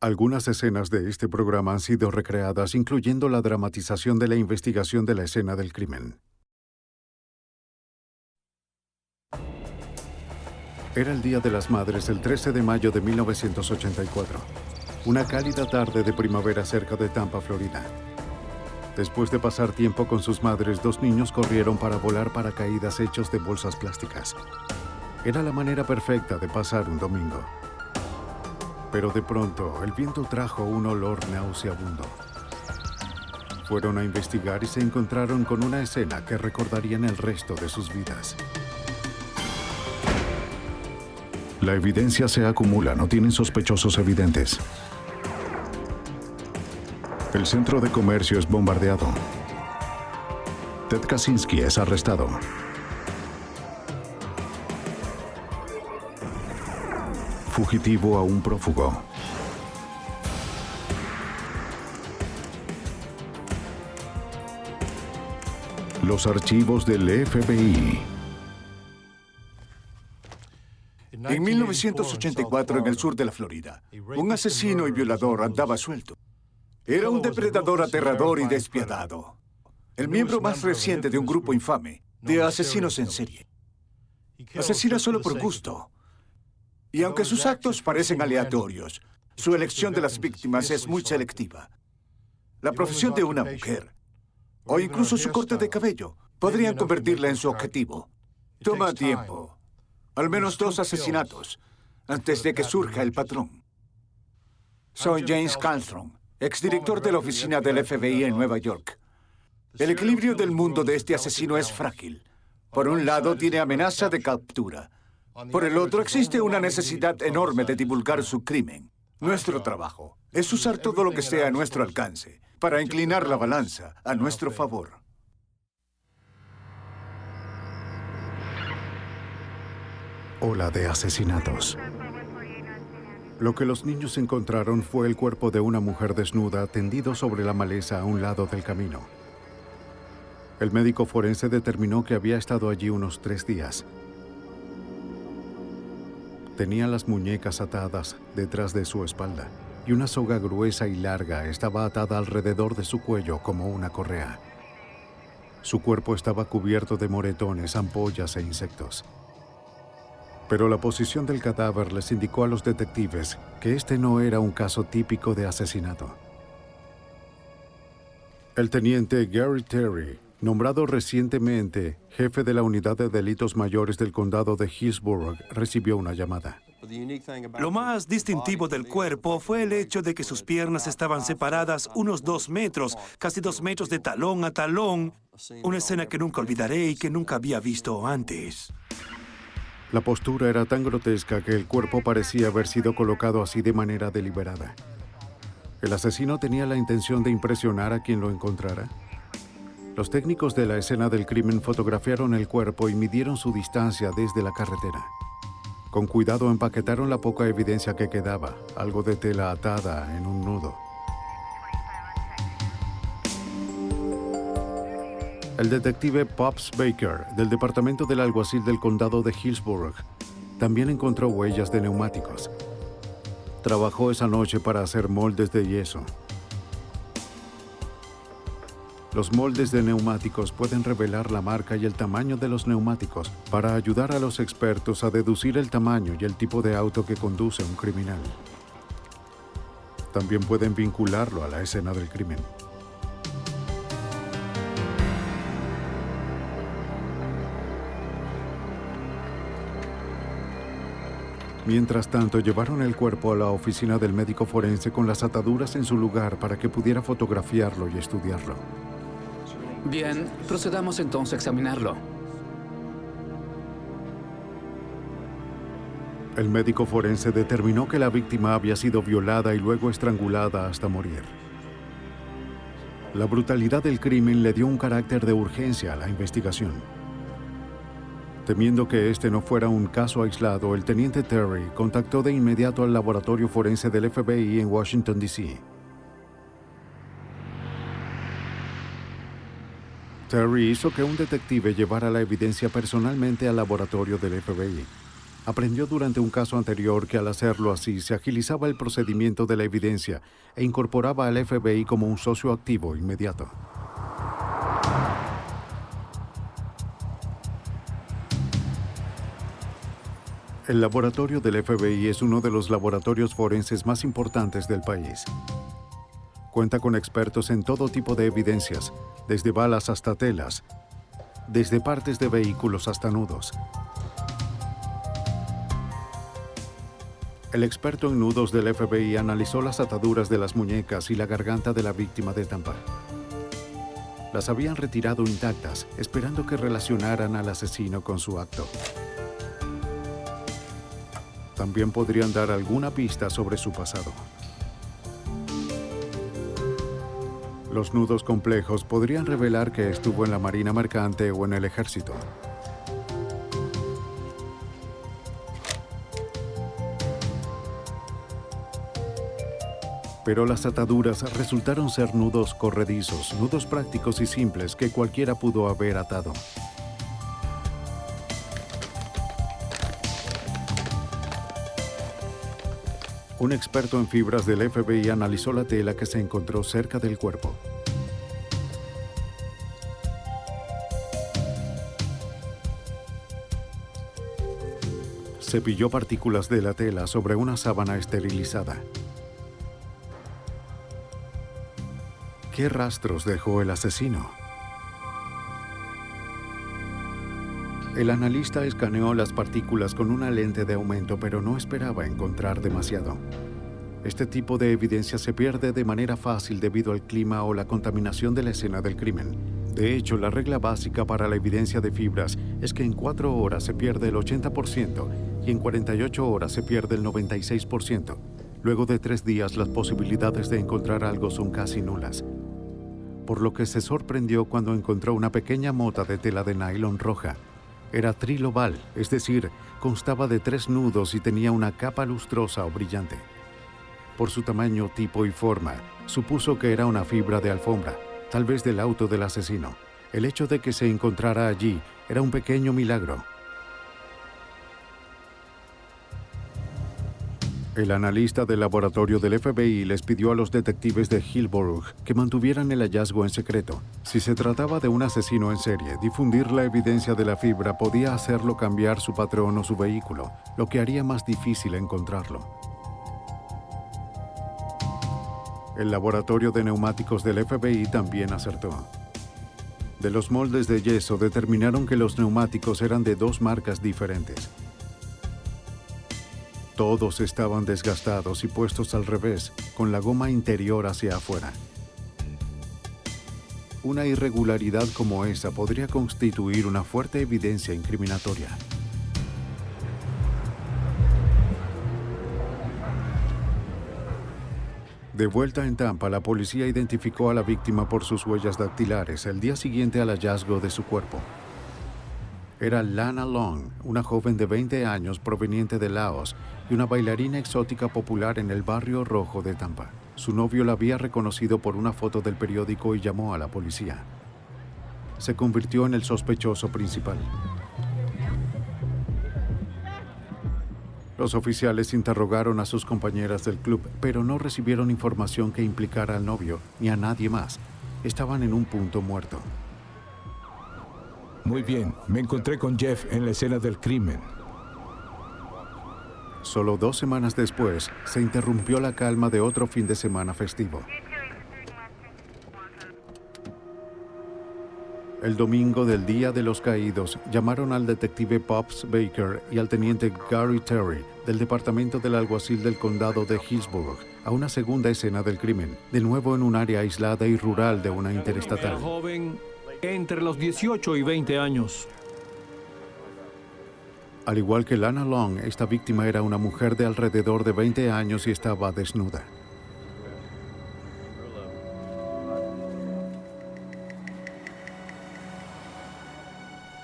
Algunas escenas de este programa han sido recreadas, incluyendo la dramatización de la investigación de la escena del crimen. Era el Día de las Madres, el 13 de mayo de 1984. Una cálida tarde de primavera cerca de Tampa, Florida. Después de pasar tiempo con sus madres, dos niños corrieron para volar paracaídas hechos de bolsas plásticas. Era la manera perfecta de pasar un domingo. Pero de pronto, el viento trajo un olor nauseabundo. Fueron a investigar y se encontraron con una escena que recordarían el resto de sus vidas. La evidencia se acumula, no tienen sospechosos evidentes. El centro de comercio es bombardeado. Ted Kaczynski es arrestado. Fugitivo a un prófugo. Los archivos del FBI. En 1984, en el sur de la Florida, un asesino y violador andaba suelto. Era un depredador aterrador y despiadado. El miembro más reciente de un grupo infame de asesinos en serie. Asesina solo por gusto. Y aunque sus actos parecen aleatorios, su elección de las víctimas es muy selectiva. La profesión de una mujer, o incluso su corte de cabello, podrían convertirla en su objetivo. Toma tiempo. Al menos 2 asesinatos antes de que surja el patrón. Soy James Carlstrom, exdirector de la oficina del FBI en Nueva York. El equilibrio del mundo de este asesino es frágil. Por un lado, tiene amenaza de captura. Por el otro, existe una necesidad enorme de divulgar su crimen. Nuestro trabajo es usar todo lo que esté a nuestro alcance para inclinar la balanza a nuestro favor. Ola de asesinatos. Lo que los niños encontraron fue el cuerpo de una mujer desnuda tendido sobre la maleza a un lado del camino. El médico forense determinó que había estado allí unos 3 días. Tenía las muñecas atadas detrás de su espalda y una soga gruesa y larga estaba atada alrededor de su cuello como una correa. Su cuerpo estaba cubierto de moretones, ampollas e insectos. Pero la posición del cadáver les indicó a los detectives que este no era un caso típico de asesinato. El teniente Gary Terry, nombrado recientemente jefe de la unidad de delitos mayores del condado de Hillsborough, recibió una llamada. Lo más distintivo del cuerpo fue el hecho de que sus piernas estaban separadas unos 2 metros, casi 2 metros de talón a talón. Una escena que nunca olvidaré y que nunca había visto antes. La postura era tan grotesca que el cuerpo parecía haber sido colocado así de manera deliberada. ¿El asesino tenía la intención de impresionar a quien lo encontrara? Los técnicos de la escena del crimen fotografiaron el cuerpo y midieron su distancia desde la carretera. Con cuidado empaquetaron la poca evidencia que quedaba, algo de tela atada en un nudo. El detective Pops Baker, del departamento del alguacil del condado de Hillsborough, también encontró huellas de neumáticos. Trabajó esa noche para hacer moldes de yeso. Los moldes de neumáticos pueden revelar la marca y el tamaño de los neumáticos para ayudar a los expertos a deducir el tamaño y el tipo de auto que conduce un criminal. También pueden vincularlo a la escena del crimen. Mientras tanto, llevaron el cuerpo a la oficina del médico forense con las ataduras en su lugar para que pudiera fotografiarlo y estudiarlo. Bien, procedamos entonces a examinarlo. El médico forense determinó que la víctima había sido violada y luego estrangulada hasta morir. La brutalidad del crimen le dio un carácter de urgencia a la investigación. Temiendo que este no fuera un caso aislado, el teniente Terry contactó de inmediato al laboratorio forense del FBI en Washington, D.C. Terry hizo que un detective llevara la evidencia personalmente al laboratorio del FBI. Aprendió durante un caso anterior que al hacerlo así se agilizaba el procedimiento de la evidencia e incorporaba al FBI como un socio activo inmediato. El laboratorio del FBI es uno de los laboratorios forenses más importantes del país. Cuenta con expertos en todo tipo de evidencias, desde balas hasta telas, desde partes de vehículos hasta nudos. El experto en nudos del FBI analizó las ataduras de las muñecas y la garganta de la víctima de Tampa. Las habían retirado intactas, esperando que relacionaran al asesino con su acto. También podrían dar alguna pista sobre su pasado. Los nudos complejos podrían revelar que estuvo en la Marina Mercante o en el Ejército. Pero las ataduras resultaron ser nudos corredizos, nudos prácticos y simples que cualquiera pudo haber atado. Un experto en fibras del FBI analizó la tela que se encontró cerca del cuerpo. Cepilló partículas de la tela sobre una sábana esterilizada. ¿Qué rastros dejó el asesino? El analista escaneó las partículas con una lente de aumento, pero no esperaba encontrar demasiado. Este tipo de evidencia se pierde de manera fácil debido al clima o la contaminación de la escena del crimen. De hecho, la regla básica para la evidencia de fibras es que en 4 horas se pierde el 80% y en 48 horas se pierde el 96%. Luego de 3 días, las posibilidades de encontrar algo son casi nulas. Por lo que se sorprendió cuando encontró una pequeña mota de tela de nylon roja. Era trilobal, es decir, constaba de 3 nudos y tenía una capa lustrosa o brillante. Por su tamaño, tipo y forma, supuso que era una fibra de alfombra, tal vez del auto del asesino. El hecho de que se encontrara allí era un pequeño milagro. El analista del laboratorio del FBI les pidió a los detectives de Hillsborough que mantuvieran el hallazgo en secreto. Si se trataba de un asesino en serie, difundir la evidencia de la fibra podía hacerlo cambiar su patrón o su vehículo, lo que haría más difícil encontrarlo. El laboratorio de neumáticos del FBI también acertó. De los moldes de yeso determinaron que los neumáticos eran de 2 marcas diferentes. Todos estaban desgastados y puestos al revés, con la goma interior hacia afuera. Una irregularidad como esa podría constituir una fuerte evidencia incriminatoria. De vuelta en Tampa, la policía identificó a la víctima por sus huellas dactilares el día siguiente al hallazgo de su cuerpo. Era Lana Long, una joven de 20 años proveniente de Laos y una bailarina exótica popular en el barrio rojo de Tampa. Su novio la había reconocido por una foto del periódico y llamó a la policía. Se convirtió en el sospechoso principal. Los oficiales interrogaron a sus compañeras del club, pero no recibieron información que implicara al novio ni a nadie más. Estaban en un punto muerto. Muy bien, me encontré con Jeff en la escena del crimen. Solo 2 semanas después, se interrumpió la calma de otro fin de semana festivo. El domingo del Día de los Caídos, llamaron al detective Pops Baker y al teniente Gary Terry del Departamento del Alguacil del Condado de Hillsborough a una segunda escena del crimen, de nuevo en un área aislada y rural de una interestatal. Era joven, entre los 18 y 20 años. Al igual que Lana Long, esta víctima era una mujer de alrededor de 20 años y estaba desnuda.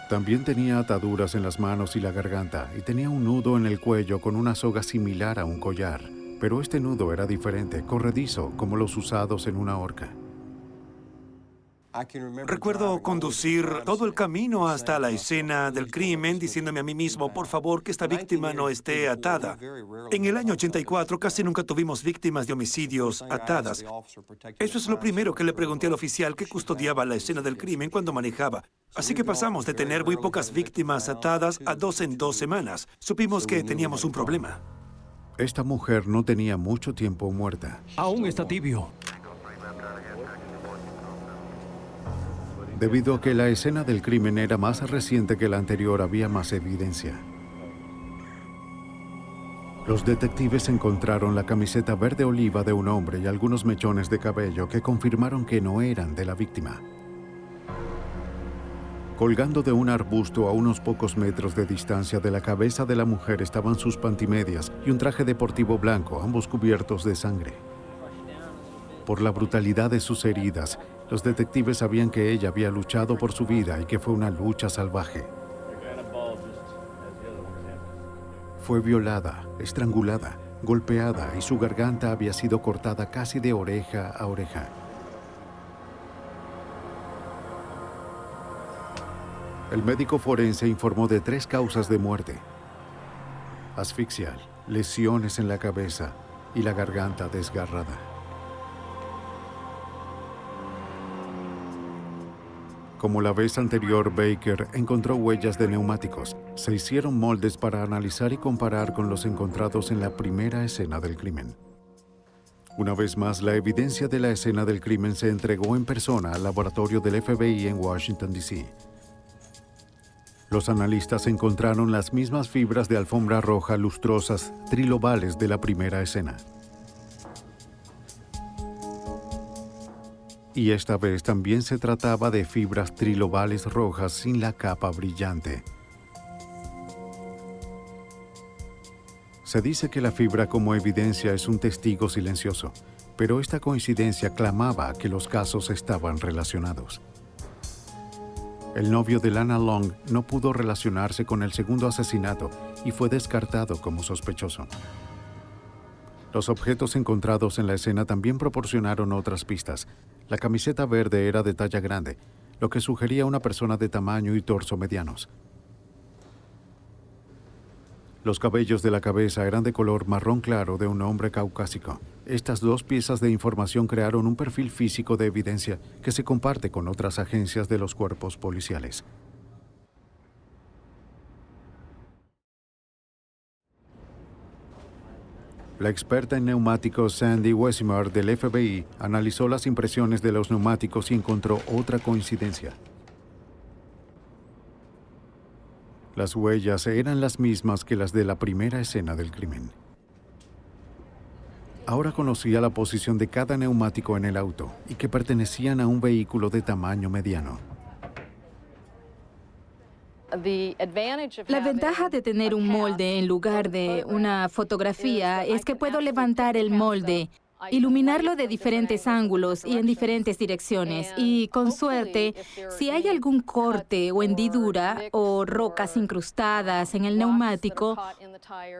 También tenía ataduras en las manos y la garganta y tenía un nudo en el cuello con una soga similar a un collar, pero este nudo era diferente, corredizo, como los usados en una horca. Recuerdo conducir todo el camino hasta la escena del crimen diciéndome a mí mismo, por favor, que esta víctima no esté atada. En el año 84 casi nunca tuvimos víctimas de homicidios atadas. Eso es lo primero que le pregunté al oficial que custodiaba la escena del crimen cuando manejaba. Así que pasamos de tener muy pocas víctimas atadas a 2 en 2 semanas. Supimos que teníamos un problema. Esta mujer no tenía mucho tiempo muerta. Aún está tibio. Debido a que la escena del crimen era más reciente que la anterior, había más evidencia. Los detectives encontraron la camiseta verde oliva de un hombre y algunos mechones de cabello que confirmaron que no eran de la víctima. Colgando de un arbusto a unos pocos metros de distancia de la cabeza de la mujer estaban sus pantimedias y un traje deportivo blanco, ambos cubiertos de sangre. Por la brutalidad de sus heridas, los detectives sabían que ella había luchado por su vida y que fue una lucha salvaje. Fue violada, estrangulada, golpeada y su garganta había sido cortada casi de oreja a oreja. El médico forense informó de 3 causas de muerte: asfixia, lesiones en la cabeza y la garganta desgarrada. Como la vez anterior, Baker encontró huellas de neumáticos. Se hicieron moldes para analizar y comparar con los encontrados en la primera escena del crimen. Una vez más, la evidencia de la escena del crimen se entregó en persona al laboratorio del FBI en Washington, D.C. Los analistas encontraron las mismas fibras de alfombra roja lustrosas trilobales de la primera escena. Y esta vez también se trataba de fibras trilobales rojas sin la capa brillante. Se dice que la fibra como evidencia es un testigo silencioso, pero esta coincidencia clamaba que los casos estaban relacionados. El novio de Lana Long no pudo relacionarse con el segundo asesinato y fue descartado como sospechoso. Los objetos encontrados en la escena también proporcionaron otras pistas. La camiseta verde era de talla grande, lo que sugería una persona de tamaño y torso medianos. Los cabellos de la cabeza eran de color marrón claro de un hombre caucásico. Estas 2 piezas de información crearon un perfil físico de evidencia que se comparte con otras agencias de los cuerpos policiales. La experta en neumáticos Sandy Wesimar del FBI analizó las impresiones de los neumáticos y encontró otra coincidencia. Las huellas eran las mismas que las de la primera escena del crimen. Ahora conocía la posición de cada neumático en el auto y que pertenecían a un vehículo de tamaño mediano. La ventaja de tener un molde en lugar de una fotografía es que puedo levantar el molde, iluminarlo de diferentes ángulos y en diferentes direcciones. Y con suerte, si hay algún corte o hendidura o rocas incrustadas en el neumático,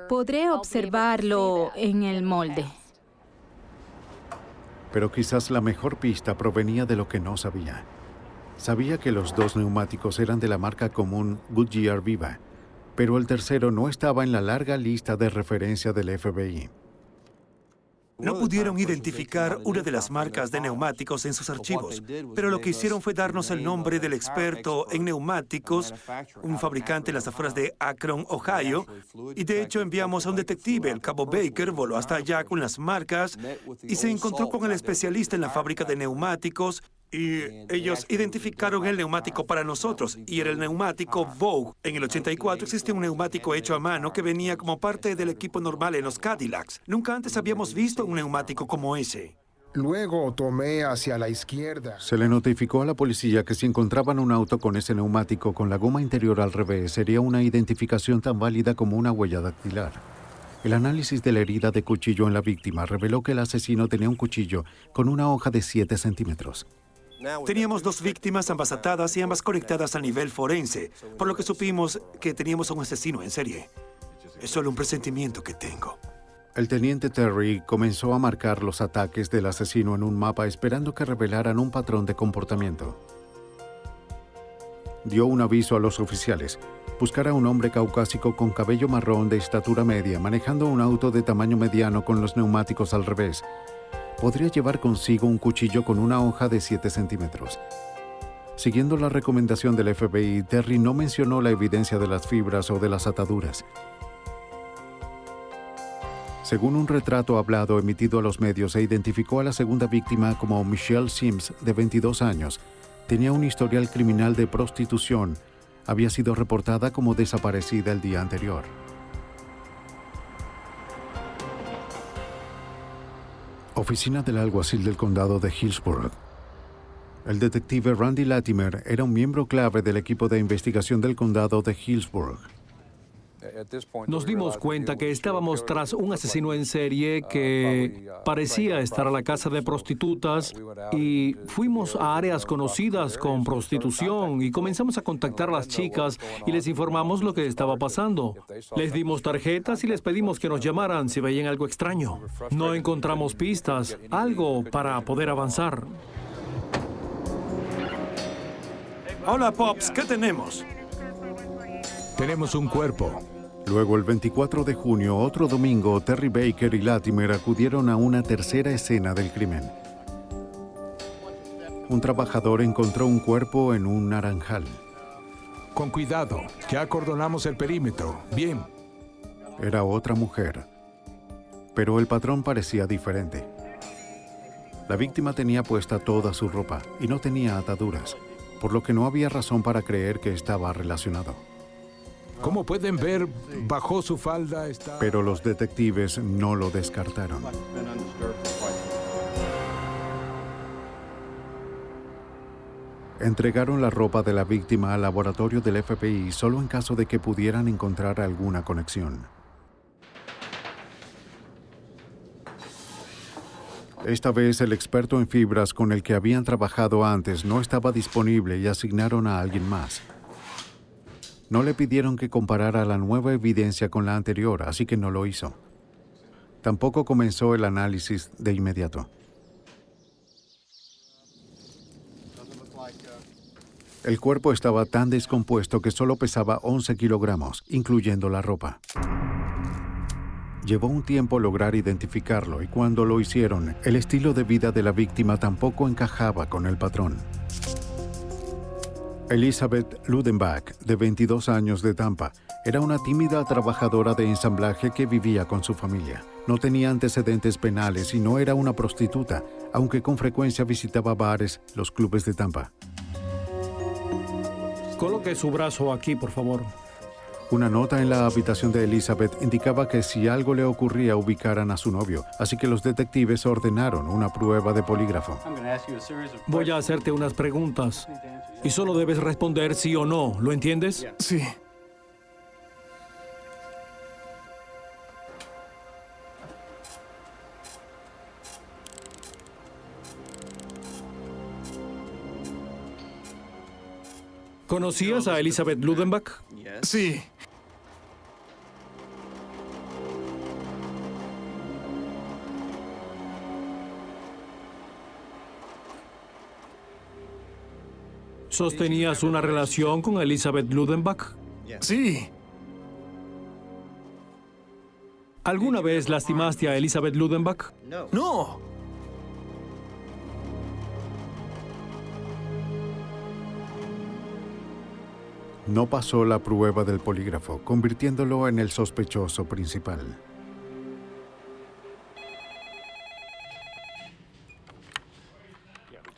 podré observarlo en el molde. Pero quizás la mejor pista provenía de lo que no sabía. Sabía que los 2 neumáticos eran de la marca común Goodyear Viva, pero el tercero no estaba en la larga lista de referencia del FBI. No pudieron identificar una de las marcas de neumáticos en sus archivos, pero lo que hicieron fue darnos el nombre del experto en neumáticos, un fabricante en las afueras de Akron, Ohio, y de hecho enviamos a un detective, el cabo Baker, voló hasta allá con las marcas y se encontró con el especialista en la fábrica de neumáticos y ellos identificaron el neumático para nosotros y era el neumático Vogue. En el 84 existe un neumático hecho a mano que venía como parte del equipo normal en los Cadillacs. Nunca antes habíamos visto un neumático como ese. Luego tomé hacia la izquierda. Se le notificó a la policía que si encontraban un auto con ese neumático con la goma interior al revés, sería una identificación tan válida como una huella dactilar. El análisis de la herida de cuchillo en la víctima reveló que el asesino tenía un cuchillo con una hoja de 7 centímetros. Teníamos 2 víctimas, ambas atadas y ambas conectadas a nivel forense, por lo que supimos que teníamos a un asesino en serie. Es solo un presentimiento que tengo. El teniente Terry comenzó a marcar los ataques del asesino en un mapa esperando que revelaran un patrón de comportamiento. Dio un aviso a los oficiales: buscar a un hombre caucásico con cabello marrón de estatura media, manejando un auto de tamaño mediano con los neumáticos al revés. Podría llevar consigo un cuchillo con una hoja de 7 centímetros. Siguiendo la recomendación del FBI, Terry no mencionó la evidencia de las fibras o de las ataduras. Según un retrato hablado emitido a los medios, se identificó a la segunda víctima como Michelle Sims, de 22 años. Tenía un historial criminal de prostitución. Había sido reportada como desaparecida el día anterior. Oficina del alguacil del condado de Hillsborough. El detective Randy Latimer era un miembro clave del equipo de investigación del condado de Hillsborough. Nos dimos cuenta que estábamos tras un asesino en serie que parecía estar a la casa de prostitutas y fuimos a áreas conocidas con prostitución y comenzamos a contactar a las chicas y les informamos lo que estaba pasando. Les dimos tarjetas y les pedimos que nos llamaran si veían algo extraño. No encontramos pistas, algo para poder avanzar. Hola, Pops, ¿qué tenemos? Tenemos un cuerpo. Luego, el 24 de junio, otro domingo, Terry Baker y Latimer acudieron a una tercera escena del crimen. Un trabajador encontró un cuerpo en un naranjal. Con cuidado, ya acordonamos el perímetro. Bien. Era otra mujer, pero el patrón parecía diferente. La víctima tenía puesta toda su ropa y no tenía ataduras, por lo que no había razón para creer que estaba relacionado. Como pueden ver, bajo su falda está... Pero los detectives no lo descartaron. Entregaron la ropa de la víctima al laboratorio del FBI solo en caso de que pudieran encontrar alguna conexión. Esta vez el experto en fibras con el que habían trabajado antes no estaba disponible y asignaron a alguien más. No le pidieron que comparara la nueva evidencia con la anterior, así que no lo hizo. Tampoco comenzó el análisis de inmediato. El cuerpo estaba tan descompuesto que solo pesaba 11 kilogramos, incluyendo la ropa. Llevó un tiempo lograr identificarlo y cuando lo hicieron, el estilo de vida de la víctima tampoco encajaba con el patrón. Elizabeth Ludenbach, de 22 años de Tampa, era una tímida trabajadora de ensamblaje que vivía con su familia. No tenía antecedentes penales y no era una prostituta, aunque con frecuencia visitaba bares, los clubes de Tampa. Coloque su brazo aquí, por favor. Una nota en la habitación de Elizabeth indicaba que si algo le ocurría ubicaran a su novio, así que los detectives ordenaron una prueba de polígrafo. Voy a hacerte unas preguntas y solo debes responder sí o no, ¿lo entiendes? Sí. ¿Conocías a Elizabeth Ludenbach? Sí. ¿Sostenías una relación con Elizabeth Ludenbach? Sí. ¿Alguna vez lastimaste a Elizabeth Ludenbach? No. No pasó la prueba del polígrafo, convirtiéndolo en el sospechoso principal.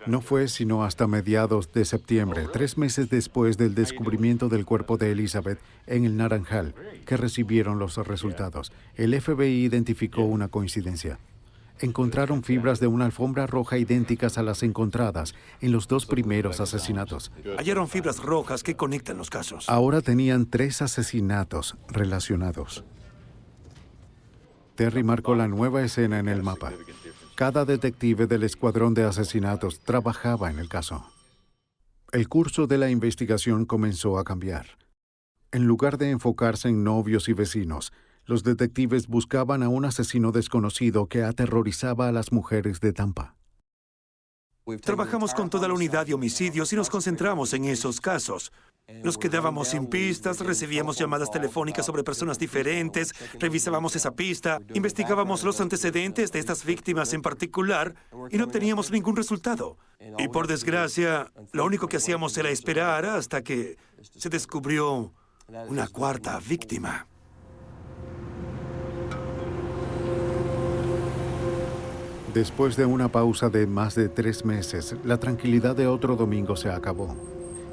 No fue sino hasta mediados de septiembre, 3 meses después del descubrimiento del cuerpo de Elizabeth en el Naranjal, que recibieron los resultados. El FBI identificó una coincidencia. Encontraron fibras de una alfombra roja idénticas a las encontradas en los 2 primeros asesinatos. Hallaron fibras rojas que conectan los casos. Ahora tenían 3 asesinatos relacionados. Terry marcó la nueva escena en el mapa. Cada detective del escuadrón de asesinatos trabajaba en el caso. El curso de la investigación comenzó a cambiar. En lugar de enfocarse en novios y vecinos, Los detectives buscaban a un asesino desconocido que aterrorizaba a las mujeres de Tampa. Trabajamos con toda la unidad de homicidios y nos concentramos en esos casos. Nos quedábamos sin pistas, recibíamos llamadas telefónicas sobre personas diferentes, revisábamos esa pista, investigábamos los antecedentes de estas víctimas en particular y no obteníamos ningún resultado. Y por desgracia, lo único que hacíamos era esperar hasta que se descubrió una cuarta víctima. Después de una pausa de más de 3 meses, la tranquilidad de otro domingo se acabó.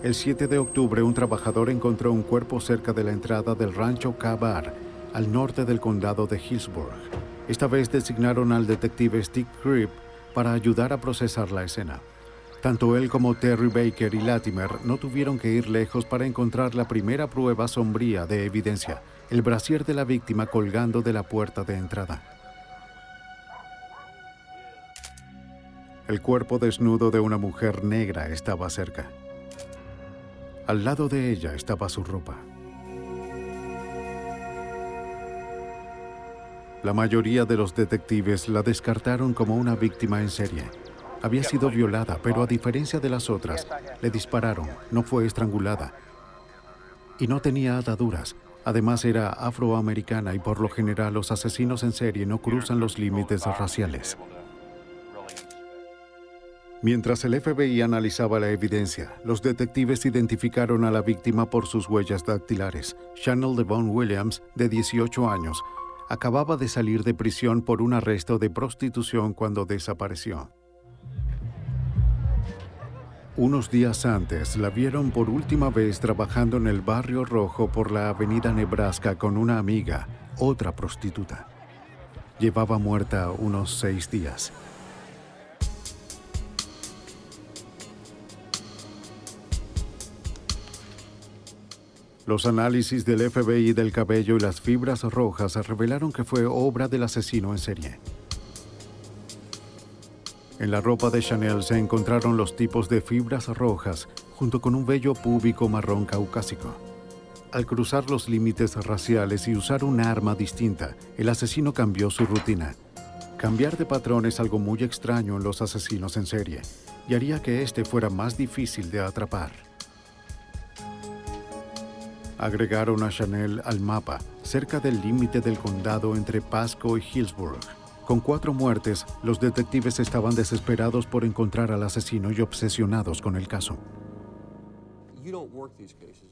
El 7 de octubre, un trabajador encontró un cuerpo cerca de la entrada del rancho K-Bar, al norte del condado de Hillsborough. Esta vez designaron al detective Steve Cribb para ayudar a procesar la escena. Tanto él como Terry Baker y Latimer no tuvieron que ir lejos para encontrar la primera prueba sombría de evidencia, el brasier de la víctima colgando de la puerta de entrada. El cuerpo desnudo de una mujer negra estaba cerca. Al lado de ella estaba su ropa. La mayoría de los detectives la descartaron como una víctima en serie. Había sido violada, pero a diferencia de las otras, le dispararon, no fue estrangulada. Y no tenía ataduras. Además, era afroamericana y por lo general los asesinos en serie no cruzan los límites raciales. Mientras el FBI analizaba la evidencia, los detectives identificaron a la víctima por sus huellas dactilares. Chanel Devon Williams, de 18 años, acababa de salir de prisión por un arresto de prostitución cuando desapareció. Unos días antes, la vieron por última vez trabajando en el Barrio Rojo por la avenida Nebraska con una amiga, otra prostituta. Llevaba muerta unos 6 días. Los análisis del FBI del cabello y las fibras rojas revelaron que fue obra del asesino en serie. En la ropa de Chanel se encontraron los tipos de fibras rojas junto con un vello púbico marrón caucásico. Al cruzar los límites raciales y usar un arma distinta, el asesino cambió su rutina. Cambiar de patrón es algo muy extraño en los asesinos en serie y haría que este fuera más difícil de atrapar. Agregaron a Chanel al mapa, cerca del límite del condado entre Pasco y Hillsborough. Con 4 muertes, los detectives estaban desesperados por encontrar al asesino y obsesionados con el caso.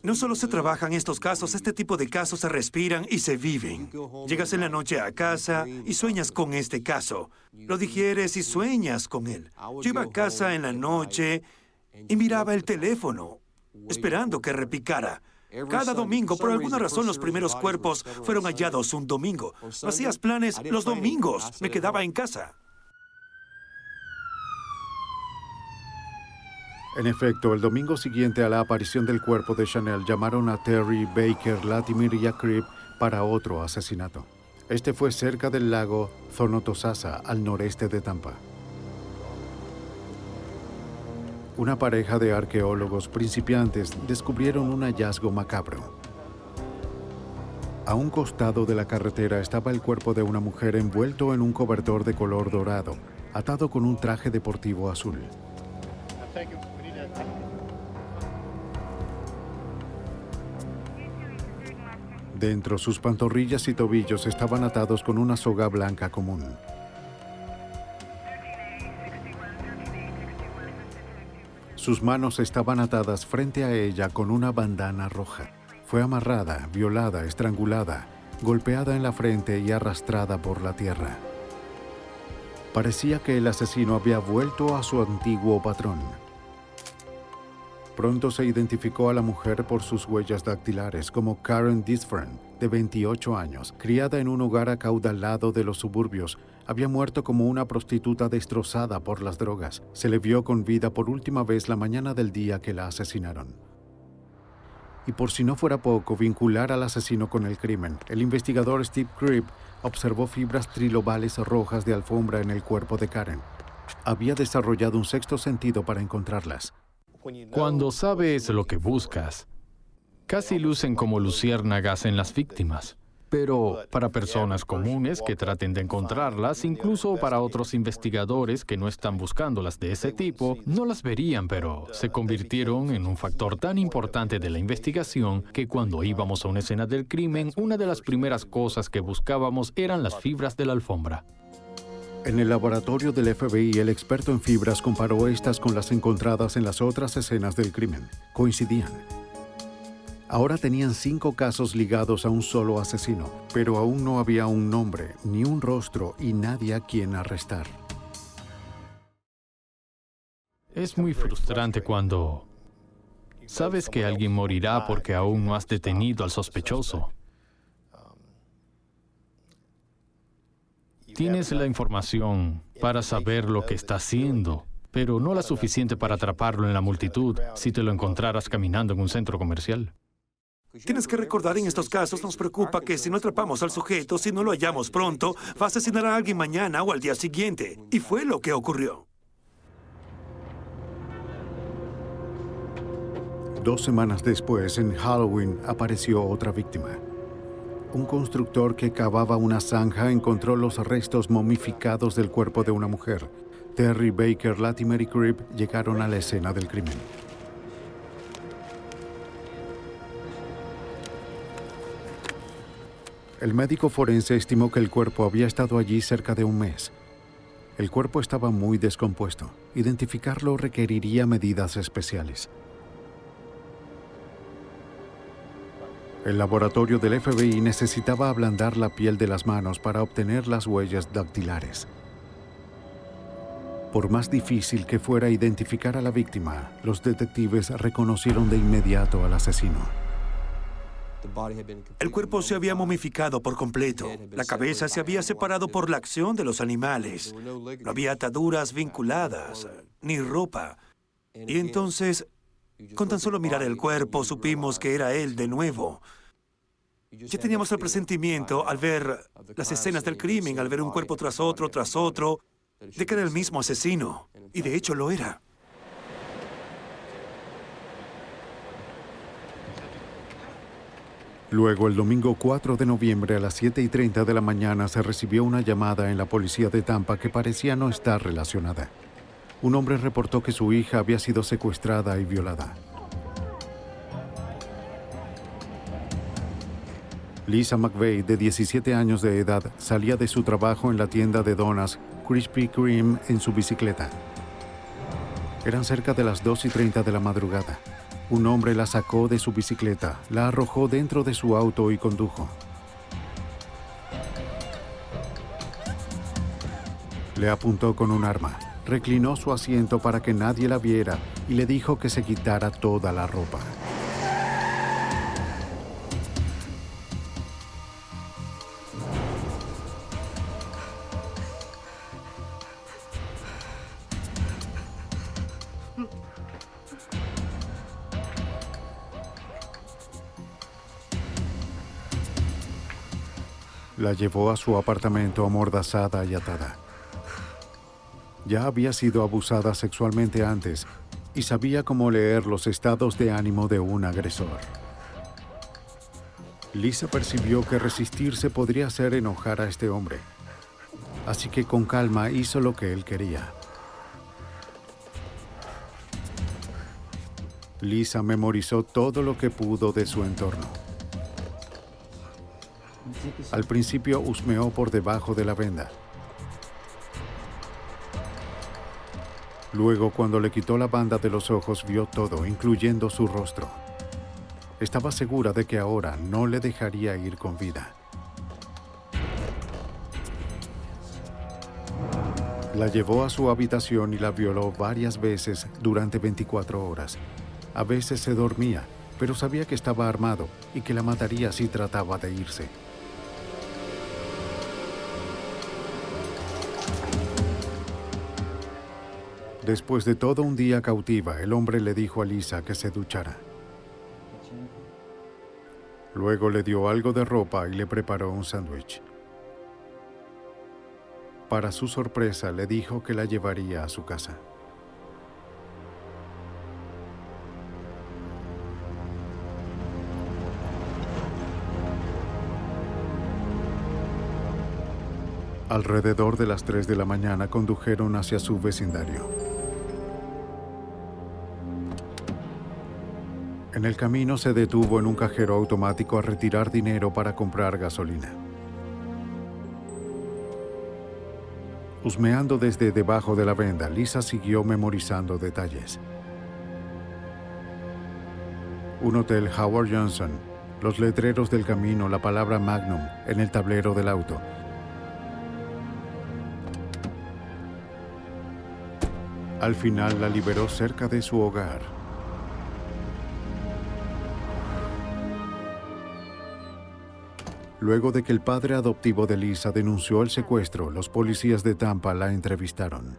No solo se trabajan estos casos, este tipo de casos se respiran y se viven. Llegas en la noche a casa y sueñas con este caso. Lo digieres y sueñas con él. Yo iba a casa en la noche y miraba el teléfono, esperando que repicara. Cada domingo, por alguna razón, los primeros cuerpos fueron hallados un domingo. No hacías planes los domingos. Me quedaba en casa. En efecto, el domingo siguiente a la aparición del cuerpo de Chanel, llamaron a Terry, Baker, Latimer y a Cribb para otro asesinato. Este fue cerca del lago Zonotosasa, al noreste de Tampa. Una pareja de arqueólogos principiantes descubrieron un hallazgo macabro. A un costado de la carretera estaba el cuerpo de una mujer envuelto en un cobertor de color dorado, atado con un traje deportivo azul. Dentro, sus pantorrillas y tobillos estaban atados con una soga blanca común. Sus manos estaban atadas frente a ella con una bandana roja. Fue amarrada, violada, estrangulada, golpeada en la frente y arrastrada por la tierra. Parecía que el asesino había vuelto a su antiguo patrón. Pronto se identificó a la mujer por sus huellas dactilares como Karen Disfern, de 28 años, criada en un hogar acaudalado de los suburbios. Había muerto como una prostituta destrozada por las drogas. Se le vio con vida por última vez la mañana del día que la asesinaron. Y por si no fuera poco vincular al asesino con el crimen, el investigador Steve Cribb observó fibras trilobales rojas de alfombra en el cuerpo de Karen. Había desarrollado un sexto sentido para encontrarlas. Cuando sabes lo que buscas, casi lucen como luciérnagas en las víctimas. Pero para personas comunes que traten de encontrarlas, incluso para otros investigadores que no están buscándolas de ese tipo, no las verían, pero se convirtieron en un factor tan importante de la investigación que cuando íbamos a una escena del crimen, una de las primeras cosas que buscábamos eran las fibras de la alfombra. En el laboratorio del FBI, el experto en fibras comparó estas con las encontradas en las otras escenas del crimen. Coincidían. Ahora tenían 5 casos ligados a un solo asesino, pero aún no había un nombre, ni un rostro y nadie a quien arrestar. Es muy frustrante cuando sabes que alguien morirá porque aún no has detenido al sospechoso. Tienes la información para saber lo que está haciendo, pero no la suficiente para atraparlo en la multitud si te lo encontraras caminando en un centro comercial. Tienes que recordar, en estos casos nos preocupa que si no atrapamos al sujeto, si no lo hallamos pronto, va a asesinar a alguien mañana o al día siguiente. Y fue lo que ocurrió. 2 semanas después, en Halloween, apareció otra víctima. Un constructor que cavaba una zanja encontró los restos momificados del cuerpo de una mujer. Terry, Baker, Latimer y Cribb llegaron a la escena del crimen. El médico forense estimó que el cuerpo había estado allí cerca de un mes. El cuerpo estaba muy descompuesto. Identificarlo requeriría medidas especiales. El laboratorio del FBI necesitaba ablandar la piel de las manos para obtener las huellas dactilares. Por más difícil que fuera identificar a la víctima, los detectives reconocieron de inmediato al asesino. El cuerpo se había momificado por completo. La cabeza se había separado por la acción de los animales. No había ataduras vinculadas, ni ropa. Y entonces, con tan solo mirar el cuerpo, supimos que era él de nuevo. Ya teníamos el presentimiento al ver las escenas del crimen, al ver un cuerpo tras otro, de que era el mismo asesino. Y de hecho lo era. Luego, el domingo 4 de noviembre a las 7:30 de la mañana se recibió una llamada en la policía de Tampa que parecía no estar relacionada. Un hombre reportó que su hija había sido secuestrada y violada. Lisa McVeigh, de 17 años de edad, salía de su trabajo en la tienda de donas Krispy Kreme en su bicicleta. Eran cerca de las 2:30 de la madrugada. Un hombre la sacó de su bicicleta, la arrojó dentro de su auto y condujo. Le apuntó con un arma, reclinó su asiento para que nadie la viera y le dijo que se quitara toda la ropa. La llevó a su apartamento amordazada y atada. Ya había sido abusada sexualmente antes y sabía cómo leer los estados de ánimo de un agresor. Lisa percibió que resistirse podría hacer enojar a este hombre, así que con calma hizo lo que él quería. Lisa memorizó todo lo que pudo de su entorno. Al principio husmeó por debajo de la venda. Luego, cuando le quitó la banda de los ojos, vio todo, incluyendo su rostro. Estaba segura de que ahora no le dejaría ir con vida. La llevó a su habitación y la violó varias veces durante 24 horas. A veces se dormía, pero sabía que estaba armado y que la mataría si trataba de irse. Después de todo un día cautiva, el hombre le dijo a Lisa que se duchara. Luego le dio algo de ropa y le preparó un sándwich. Para su sorpresa, le dijo que la llevaría a su casa. Alrededor de las 3 de la mañana condujeron hacia su vecindario. En el camino se detuvo en un cajero automático a retirar dinero para comprar gasolina. Husmeando desde debajo de la venda, Lisa siguió memorizando detalles. Un hotel Howard Johnson, los letreros del camino, la palabra Magnum en el tablero del auto. Al final la liberó cerca de su hogar. Luego de que el padre adoptivo de Lisa denunció el secuestro, los policías de Tampa la entrevistaron.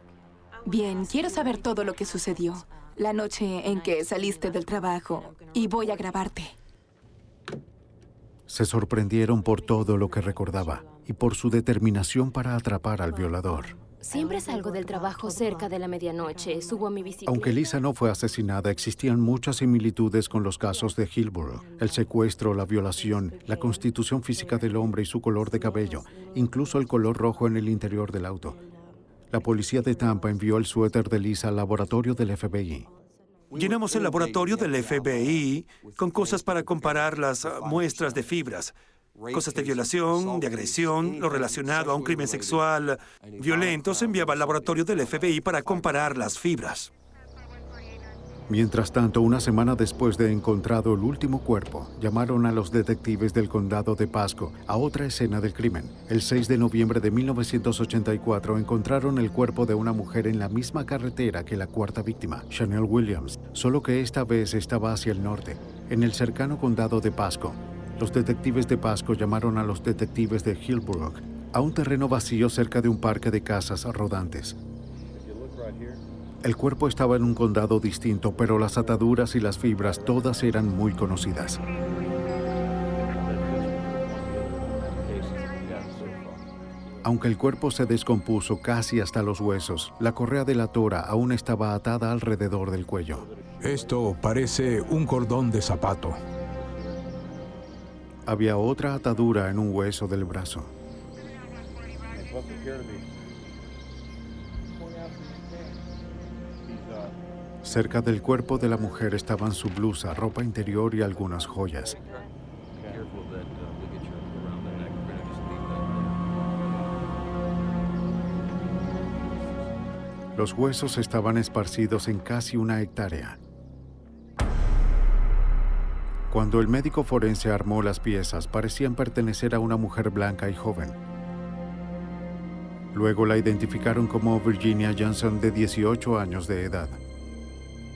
Bien, quiero saber todo lo que sucedió la noche en que saliste del trabajo y voy a grabarte. Se sorprendieron por todo lo que recordaba y por su determinación para atrapar al violador. Siempre salgo del trabajo cerca de la medianoche, subo a mi bicicleta. Aunque Lisa no fue asesinada, existían muchas similitudes con los casos de Hillsborough. El secuestro, la violación, la constitución física del hombre y su color de cabello, incluso el color rojo en el interior del auto. La policía de Tampa envió el suéter de Lisa al laboratorio del FBI. Llenamos el laboratorio del FBI con cosas para comparar las muestras de fibras. Cosas de violación, de agresión, lo relacionado a un crimen sexual violento se enviaba al laboratorio del FBI para comparar las fibras. Mientras tanto, una semana después de encontrado el último cuerpo, llamaron a los detectives del condado de Pasco a otra escena del crimen. El 6 de noviembre de 1984 encontraron el cuerpo de una mujer en la misma carretera que la cuarta víctima, Chanel Williams, solo que esta vez estaba hacia el norte, en el cercano condado de Pasco. Los detectives de Pasco llamaron a los detectives de Hillsborough a un terreno vacío cerca de un parque de casas rodantes. El cuerpo estaba en un condado distinto, pero las ataduras y las fibras todas eran muy conocidas. Aunque el cuerpo se descompuso casi hasta los huesos, la correa de la tora aún estaba atada alrededor del cuello. Esto parece un cordón de zapato. Había otra atadura en un hueso del brazo. Cerca del cuerpo de la mujer estaban su blusa, ropa interior y algunas joyas. Los huesos estaban esparcidos en casi 1 hectárea. Cuando el médico forense armó las piezas, parecían pertenecer a una mujer blanca y joven. Luego la identificaron como Virginia Johnson, de 18 años de edad.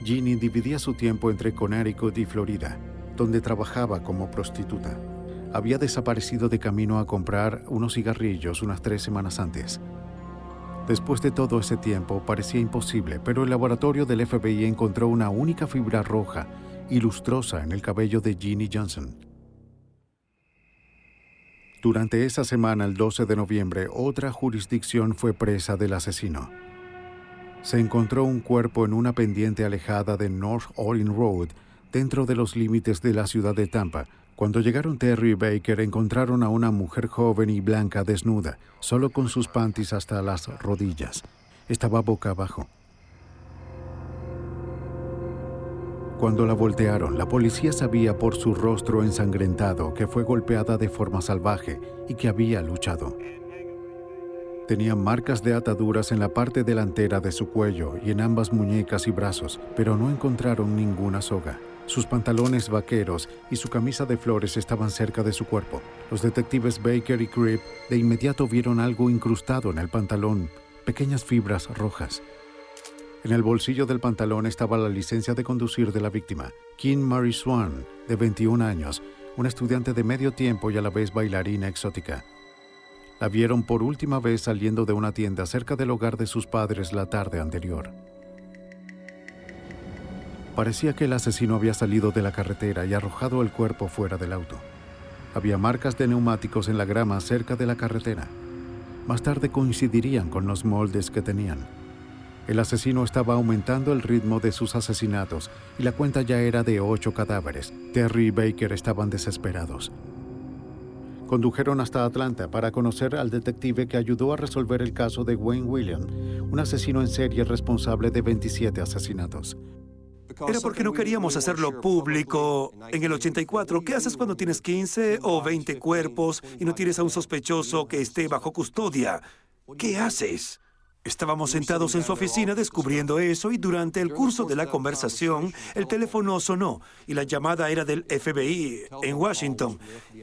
Ginny dividía su tiempo entre Connecticut y Florida, donde trabajaba como prostituta. Había desaparecido de camino a comprar unos cigarrillos unas 3 semanas antes. Después de todo ese tiempo, parecía imposible, pero el laboratorio del FBI encontró una única fibra roja y lustrosa en el cabello de Ginny Johnson. Durante esa semana, el 12 de noviembre, otra jurisdicción fue presa del asesino. Se encontró un cuerpo en una pendiente alejada de North Orleans Road, dentro de los límites de la ciudad de Tampa. Cuando llegaron Terry y Baker, encontraron a una mujer joven y blanca desnuda, solo con sus panties hasta las rodillas. Estaba boca abajo. Cuando la voltearon, la policía sabía por su rostro ensangrentado que fue golpeada de forma salvaje y que había luchado. Tenía marcas de ataduras en la parte delantera de su cuello y en ambas muñecas y brazos, pero no encontraron ninguna soga. Sus pantalones vaqueros y su camisa de flores estaban cerca de su cuerpo. Los detectives Baker y Cribb de inmediato vieron algo incrustado en el pantalón, pequeñas fibras rojas. En el bolsillo del pantalón estaba la licencia de conducir de la víctima, Kim Mary Swan, de 21 años, una estudiante de medio tiempo y a la vez bailarina exótica. La vieron por última vez saliendo de una tienda cerca del hogar de sus padres la tarde anterior. Parecía que el asesino había salido de la carretera y arrojado el cuerpo fuera del auto. Había marcas de neumáticos en la grama cerca de la carretera. Más tarde coincidirían con los moldes que tenían. El asesino estaba aumentando el ritmo de sus asesinatos y la cuenta ya era de 8 cadáveres. Terry y Baker estaban desesperados. Condujeron hasta Atlanta para conocer al detective que ayudó a resolver el caso de Wayne William, un asesino en serie responsable de 27 asesinatos. Era porque no queríamos hacerlo público. En el 84, ¿qué haces cuando tienes 15 o 20 cuerpos y no tienes a un sospechoso que esté bajo custodia? ¿Qué haces? Estábamos sentados en su oficina descubriendo eso y durante el curso de la conversación, el teléfono sonó y la llamada era del FBI en Washington.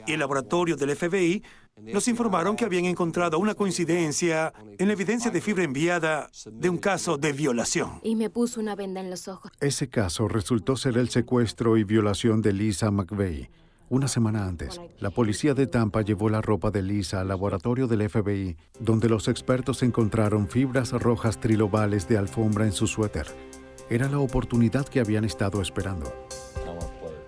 Y el laboratorio del FBI nos informaron que habían encontrado una coincidencia en la evidencia de fibra enviada de un caso de violación. Y me puso una venda en los ojos. Ese caso resultó ser el secuestro y violación de Lisa McVeigh. Una semana antes, la policía de Tampa llevó la ropa de Lisa al laboratorio del FBI, donde los expertos encontraron fibras rojas trilobales de alfombra en su suéter. Era la oportunidad que habían estado esperando.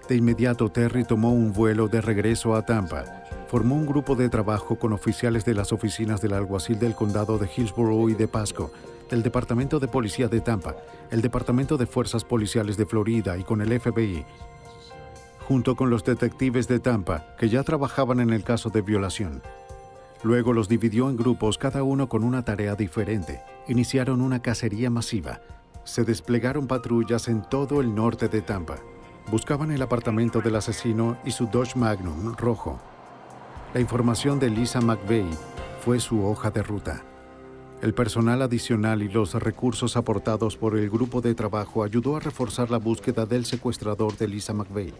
De inmediato, Terry tomó un vuelo de regreso a Tampa. Formó un grupo de trabajo con oficiales de las oficinas del alguacil del condado de Hillsborough y de Pasco, del Departamento de Policía de Tampa, el Departamento de Fuerzas Policiales de Florida y con el FBI, junto con los detectives de Tampa, que ya trabajaban en el caso de violación. Luego los dividió en grupos, cada uno con una tarea diferente. Iniciaron una cacería masiva. Se desplegaron patrullas en todo el norte de Tampa. Buscaban el apartamento del asesino y su Dodge Magnum rojo. La información de Lisa McVeigh fue su hoja de ruta. El personal adicional y los recursos aportados por el grupo de trabajo ayudó a reforzar la búsqueda del secuestrador de Lisa McVeigh.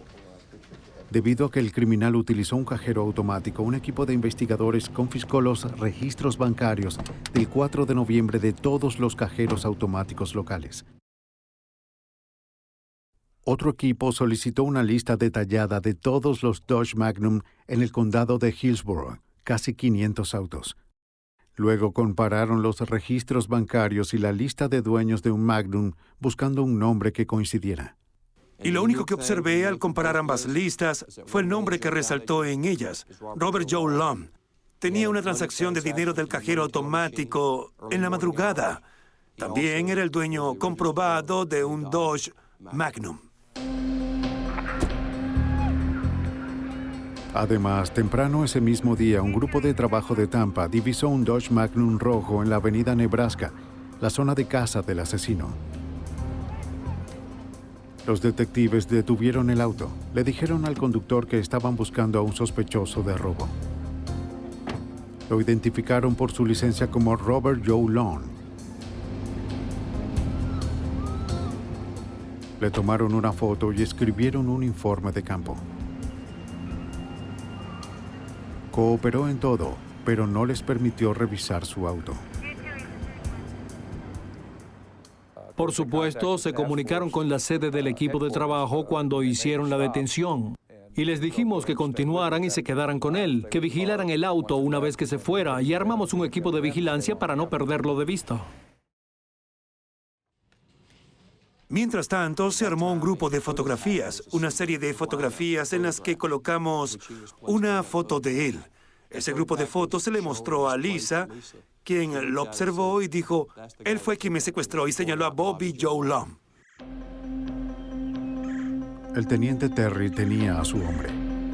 Debido a que el criminal utilizó un cajero automático, un equipo de investigadores confiscó los registros bancarios del 4 de noviembre de todos los cajeros automáticos locales. Otro equipo solicitó una lista detallada de todos los Dodge Magnum en el condado de Hillsborough, casi 500 autos. Luego compararon los registros bancarios y la lista de dueños de un Magnum buscando un nombre que coincidiera. Y lo único que observé al comparar ambas listas fue el nombre que resaltó en ellas, Robert Joe Long. Tenía una transacción de dinero del cajero automático en la madrugada. También era el dueño comprobado de un Dodge Magnum. Además, temprano ese mismo día, un grupo de trabajo de Tampa divisó un Dodge Magnum rojo en la avenida Nebraska, la zona de casa del asesino. Los detectives detuvieron el auto. Le dijeron al conductor que estaban buscando a un sospechoso de robo. Lo identificaron por su licencia como Robert Joe Long. Le tomaron una foto y escribieron un informe de campo. Cooperó en todo, pero no les permitió revisar su auto. Por supuesto, se comunicaron con la sede del equipo de trabajo cuando hicieron la detención. Y les dijimos que continuaran y se quedaran con él, que vigilaran el auto una vez que se fuera, y armamos un equipo de vigilancia para no perderlo de vista. Mientras tanto, se armó un grupo de fotografías, una serie de fotografías en las que colocamos una foto de él. Ese grupo de fotos se le mostró a Lisa, quien lo observó y dijo, él fue quien me secuestró, y señaló a Bobby Joe Long. El teniente Terry tenía a su hombre,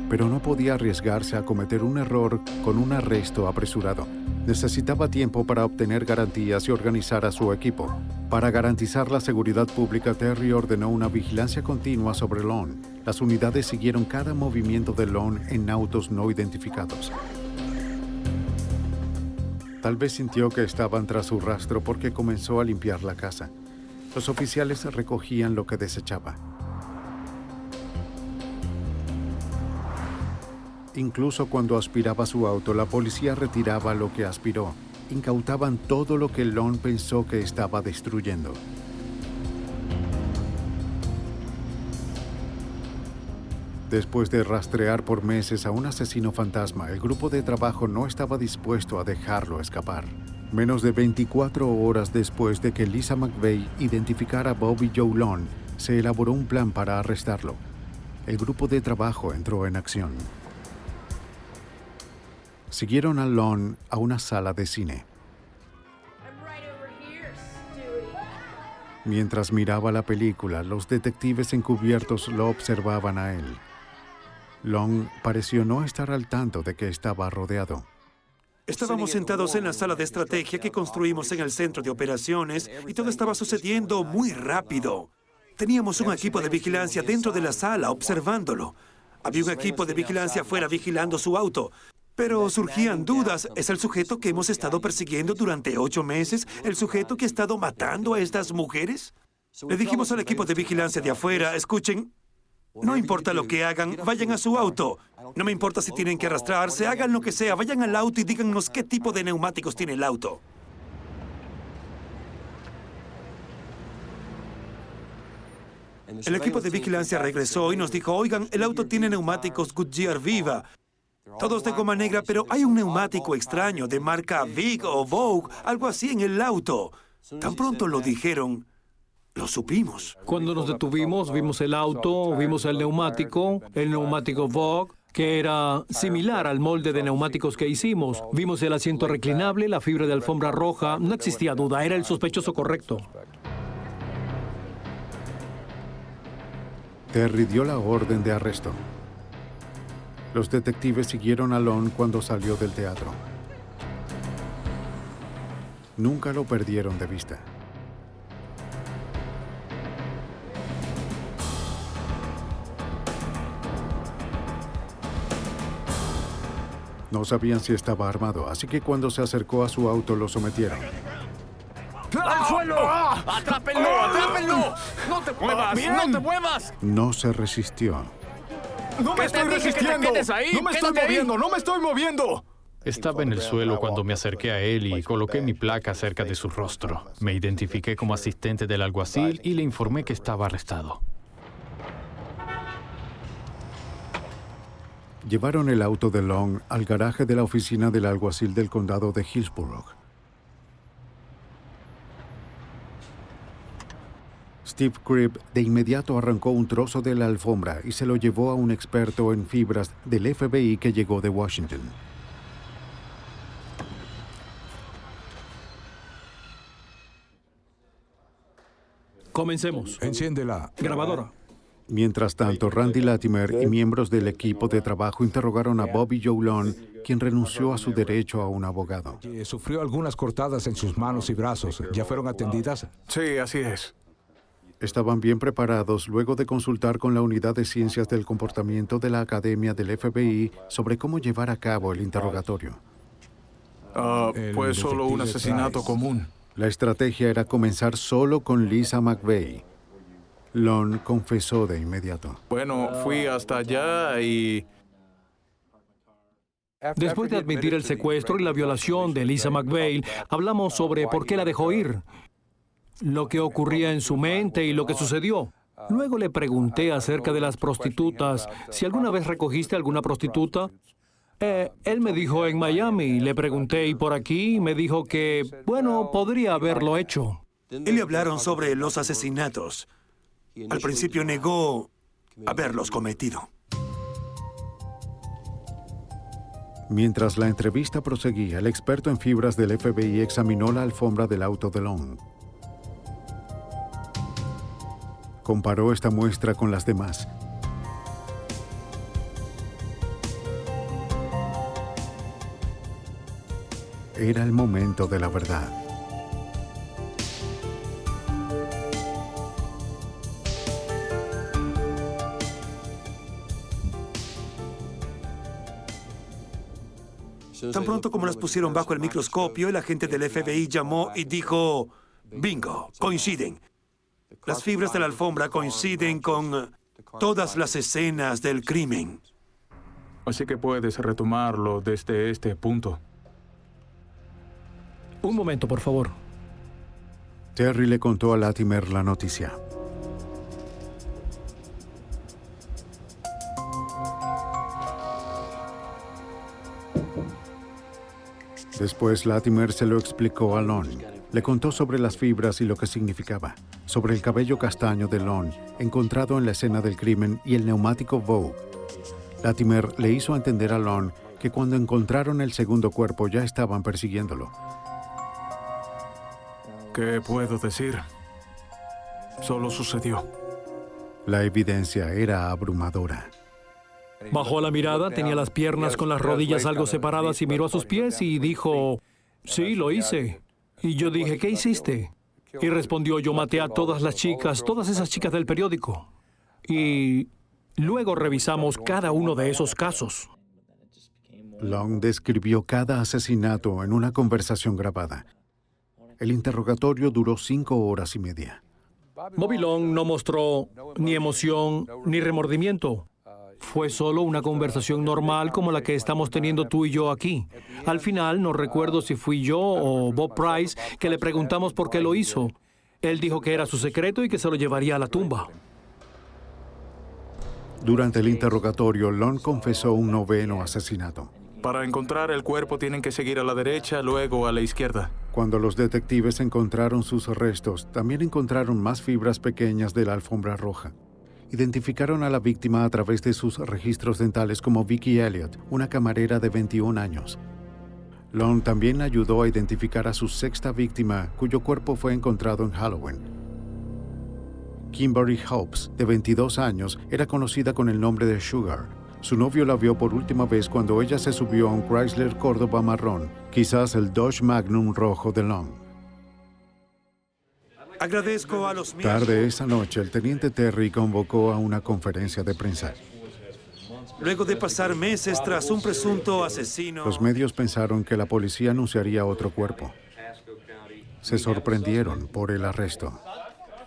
pero no podía arriesgarse a cometer un error con un arresto apresurado. Necesitaba tiempo para obtener garantías y organizar a su equipo. Para garantizar la seguridad pública, Terry ordenó una vigilancia continua sobre Long. Las unidades siguieron cada movimiento de Long en autos no identificados. Tal vez sintió que estaban tras su rastro porque comenzó a limpiar la casa. Los oficiales recogían lo que desechaba. Incluso cuando aspiraba su auto, la policía retiraba lo que aspiró. Incautaban todo lo que Long pensó que estaba destruyendo. Después de rastrear por meses a un asesino fantasma, el grupo de trabajo no estaba dispuesto a dejarlo escapar. Menos de 24 horas después de que Lisa McVeigh identificara a Bobby Joe Long, se elaboró un plan para arrestarlo. El grupo de trabajo entró en acción. Siguieron a Long a una sala de cine. Mientras miraba la película, los detectives encubiertos lo observaban a él. Long pareció no estar al tanto de que estaba rodeado. Estábamos sentados en la sala de estrategia que construimos en el centro de operaciones y todo estaba sucediendo muy rápido. Teníamos un equipo de vigilancia dentro de la sala observándolo. Había un equipo de vigilancia afuera vigilando su auto. Pero surgían dudas. ¿Es el sujeto que hemos estado persiguiendo durante 8 meses? ¿El sujeto que ha estado matando a estas mujeres? Le dijimos al equipo de vigilancia de afuera, escuchen, no importa lo que hagan, vayan a su auto. No me importa si tienen que arrastrarse, hagan lo que sea, vayan al auto y díganos qué tipo de neumáticos tiene el auto. El equipo de vigilancia regresó y nos dijo, oigan, el auto tiene neumáticos Goodyear Viva. Todos de goma negra, pero hay un neumático extraño de marca Vic o Vogue, algo así en el auto. Tan pronto lo dijeron, lo supimos. Cuando nos detuvimos, vimos el auto, vimos el neumático Vogue, que era similar al molde de neumáticos que hicimos. Vimos el asiento reclinable, la fibra de alfombra roja. No existía duda, era el sospechoso correcto. Terry dio la orden de arresto. Los detectives siguieron a Long cuando salió del teatro. Nunca lo perdieron de vista. No sabían si estaba armado, así que cuando se acercó a su auto lo sometieron. ¡Al suelo! ¡Atrápenlo! ¡Atrápenlo! ¡No te muevas! ¡No te muevas! No se resistió. ¡No me estoy resistiendo! ¡No me estoy moviendo! ¡No me estoy moviendo! Estaba en el suelo cuando me acerqué a él y coloqué mi placa cerca de su rostro. Me identifiqué como asistente del alguacil y le informé que estaba arrestado. Llevaron el auto de Long al garaje de la oficina del alguacil del condado de Hillsborough. Steve Cribb de inmediato arrancó un trozo de la alfombra y se lo llevó a un experto en fibras del FBI que llegó de Washington. Comencemos. Enciende la grabadora. Mientras tanto, Randy Latimer y miembros del equipo de trabajo interrogaron a Bobby Joe Long, quien renunció a su derecho a un abogado. Sufrió algunas cortadas en sus manos y brazos. ¿Ya fueron atendidas? Sí, así es. Estaban bien preparados luego de consultar con la Unidad de Ciencias del Comportamiento de la Academia del FBI sobre cómo llevar a cabo el interrogatorio. Pues solo un asesinato común. La estrategia era comenzar solo con Lisa McVeigh. Long confesó de inmediato. Bueno, fui hasta allá y... Después de admitir el secuestro y la violación de Lisa McVeigh, hablamos sobre por qué la dejó ir, lo que ocurría en su mente y lo que sucedió. Luego le pregunté acerca de las prostitutas, si alguna vez recogiste alguna prostituta. Él me dijo en Miami, le pregunté y por aquí me dijo que, bueno, podría haberlo hecho. Y le hablaron sobre los asesinatos. Al principio negó haberlos cometido. Mientras la entrevista proseguía, el experto en fibras del FBI examinó la alfombra del auto de Long. Comparó esta muestra con las demás. Era el momento de la verdad. Tan pronto como las pusieron bajo el microscopio, el agente del FBI llamó y dijo, bingo, coinciden. Las fibras de la alfombra coinciden con todas las escenas del crimen. Así que puedes retomarlo desde este punto. Un momento, por favor. Terry le contó a Latimer la noticia. Después Latimer se lo explicó a Long. Le contó sobre las fibras y lo que significaba, sobre el cabello castaño de Long, encontrado en la escena del crimen, y el neumático Vogue. Latimer le hizo entender a Long que cuando encontraron el segundo cuerpo ya estaban persiguiéndolo. ¿Qué puedo decir? Solo sucedió. La evidencia era abrumadora. Bajó la mirada, tenía las piernas con las rodillas algo separadas y miró a sus pies y dijo, sí, lo hice. Y yo dije, ¿qué hiciste? Y respondió, yo maté a todas las chicas, todas esas chicas del periódico. Y luego revisamos cada uno de esos casos. Long describió cada asesinato en una conversación grabada. El interrogatorio duró 5 horas y media. Bobby Long no mostró ni emoción ni remordimiento. Fue solo una conversación normal como la que estamos teniendo tú y yo aquí. Al final, no recuerdo si fui yo o Bob Price que le preguntamos por qué lo hizo. Él dijo que era su secreto y que se lo llevaría a la tumba. Durante el interrogatorio, Long confesó un 9º asesinato. Para encontrar el cuerpo tienen que seguir a la derecha, luego a la izquierda. Cuando los detectives encontraron sus restos, también encontraron más fibras pequeñas de la alfombra roja. Identificaron a la víctima a través de sus registros dentales como Vicky Elliott, una camarera de 21 años. Long también ayudó a identificar a su 6ª víctima, cuyo cuerpo fue encontrado en Halloween. Kimberly Hobbs, de 22 años, era conocida con el nombre de Sugar. Su novio la vio por última vez cuando ella se subió a un Chrysler Córdoba marrón, quizás el Dodge Magnum rojo de Long. Agradezco a los miembros. Tarde esa noche, el teniente Terry convocó a una conferencia de prensa. Luego de pasar meses tras un presunto asesino, Los medios pensaron que la policía anunciaría otro cuerpo. Se sorprendieron por el arresto.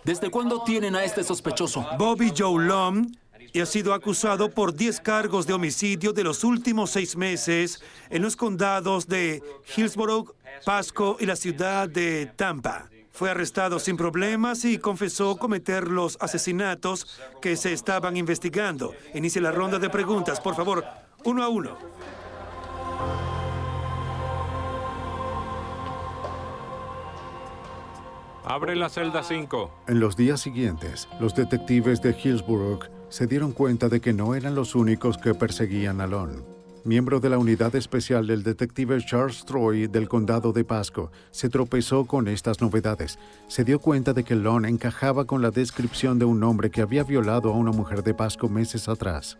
¿Desde cuándo tienen a este sospechoso? Bobby Joe Long y ha sido acusado por 10 cargos de homicidio de los últimos 6 meses en los condados de Hillsborough, Pasco y la ciudad de Tampa. Fue arrestado sin problemas y confesó cometer los asesinatos que se estaban investigando. Inicie la ronda de preguntas, por favor, 1 a 1. Abre la celda 5. En los días siguientes, los detectives de Hillsborough se dieron cuenta de que no eran los únicos que perseguían a Long. Miembro de la unidad especial del detective Charles Troy del condado de Pasco, se tropezó con estas novedades. Se dio cuenta de que Long encajaba con la descripción de un hombre que había violado a una mujer de Pasco meses atrás.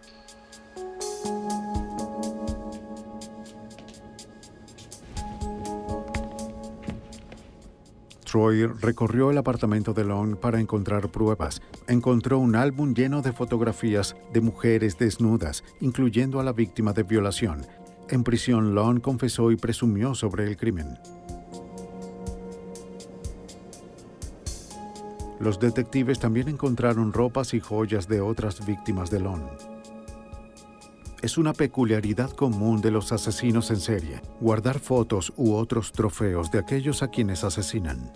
Troy recorrió el apartamento de Long para encontrar pruebas. Encontró un álbum lleno de fotografías de mujeres desnudas, incluyendo a la víctima de violación. En prisión, Long confesó y presumió sobre el crimen. Los detectives también encontraron ropas y joyas de otras víctimas de Long. Es una peculiaridad común de los asesinos en serie, guardar fotos u otros trofeos de aquellos a quienes asesinan.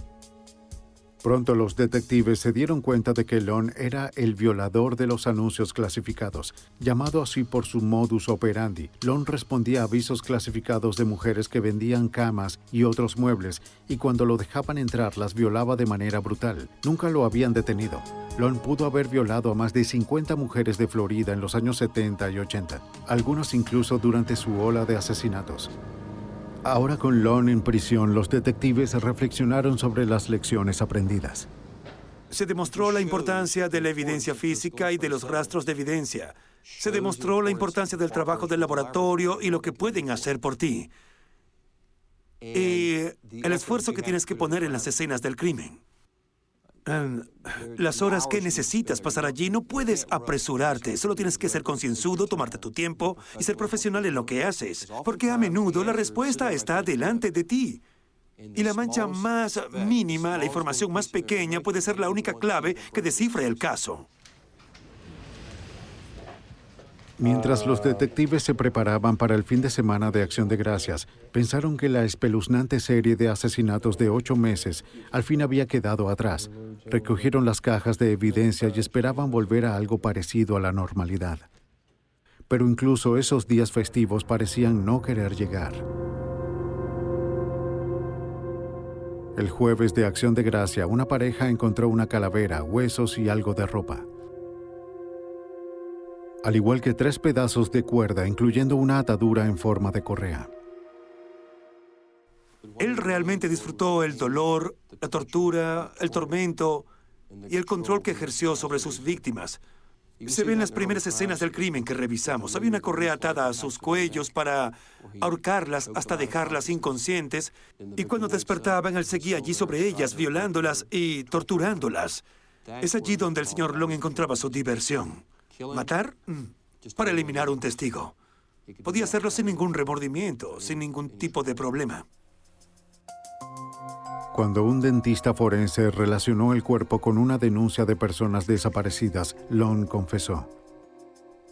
Pronto los detectives se dieron cuenta de que Long era el violador de los anuncios clasificados. Llamado así por su modus operandi, Long respondía a avisos clasificados de mujeres que vendían camas y otros muebles, y cuando lo dejaban entrar las violaba de manera brutal. Nunca lo habían detenido. Long pudo haber violado a más de 50 mujeres de Florida en los años 70 y 80, algunos incluso durante su ola de asesinatos. Ahora con Long en prisión, los detectives reflexionaron sobre las lecciones aprendidas. Se demostró la importancia de la evidencia física y de los rastros de evidencia. Se demostró la importancia del trabajo del laboratorio y lo que pueden hacer por ti. Y el esfuerzo que tienes que poner en las escenas del crimen. Las horas que necesitas pasar allí, no puedes apresurarte. Solo tienes que ser concienzudo, tomarte tu tiempo y ser profesional en lo que haces. Porque a menudo la respuesta está delante de ti. Y la mancha más mínima, la información más pequeña, puede ser la única clave que descifre el caso. Mientras los detectives se preparaban para el fin de semana de Acción de Gracias, pensaron que la espeluznante serie de asesinatos de 8 meses al fin había quedado atrás. Recogieron las cajas de evidencia y esperaban volver a algo parecido a la normalidad. Pero incluso esos días festivos parecían no querer llegar. El jueves de Acción de Gracia, una pareja encontró una calavera, huesos y algo de ropa. Al igual que 3 pedazos de cuerda, incluyendo una atadura en forma de correa. Él realmente disfrutó el dolor, la tortura, el tormento y el control que ejerció sobre sus víctimas. Se ven las primeras escenas del crimen que revisamos. Había una correa atada a sus cuellos para ahorcarlas hasta dejarlas inconscientes, y cuando despertaban, él seguía allí sobre ellas, violándolas y torturándolas. Es allí donde el señor Long encontraba su diversión. ¿Matar? Para eliminar un testigo. Podía hacerlo sin ningún remordimiento, sin ningún tipo de problema. Cuando un dentista forense relacionó el cuerpo con una denuncia de personas desaparecidas, Long confesó.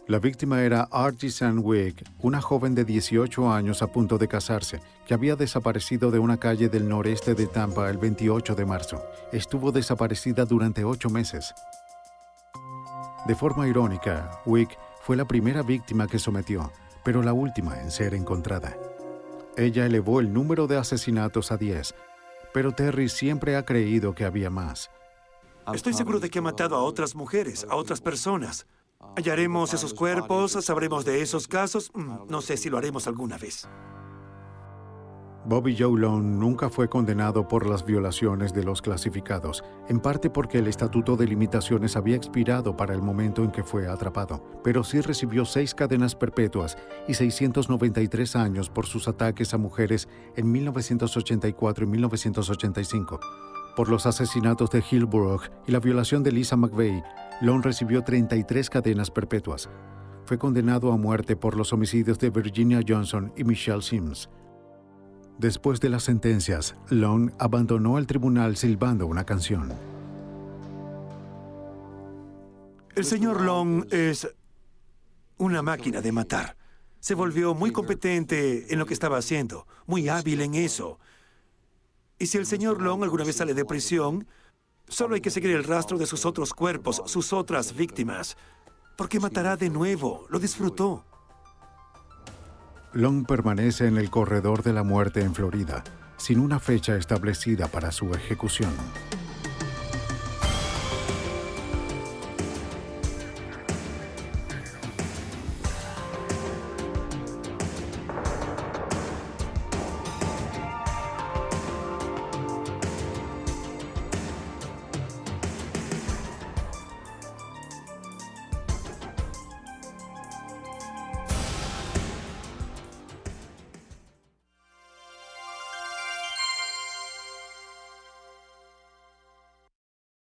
La víctima era Artisan Wick, una joven de 18 años a punto de casarse, que había desaparecido de una calle del noreste de Tampa el 28 de marzo. Estuvo desaparecida durante 8 meses. De forma irónica, Wick fue la primera víctima que sometió, pero la última en ser encontrada. Ella elevó el número de asesinatos a 10, pero Terry siempre ha creído que había más. Estoy seguro de que ha matado a otras mujeres, a otras personas. ¿Hallaremos esos cuerpos? ¿Sabremos de esos casos? No sé si lo haremos alguna vez. Bobby Joe Long nunca fue condenado por las violaciones de los clasificados, en parte porque el estatuto de limitaciones había expirado para el momento en que fue atrapado, pero sí recibió 6 cadenas perpetuas y 693 años por sus ataques a mujeres en 1984 y 1985. Por los asesinatos de Hillbrook y la violación de Lisa McVeigh, Long recibió 33 cadenas perpetuas. Fue condenado a muerte por los homicidios de Virginia Johnson y Michelle Sims. Después de las sentencias, Long abandonó el tribunal silbando una canción. El señor Long es una máquina de matar. Se volvió muy competente en lo que estaba haciendo, muy hábil en eso. Y si el señor Long alguna vez sale de prisión, solo hay que seguir el rastro de sus otros cuerpos, sus otras víctimas, porque matará de nuevo. Lo disfrutó. Long permanece en el corredor de la muerte en Florida, sin una fecha establecida para su ejecución.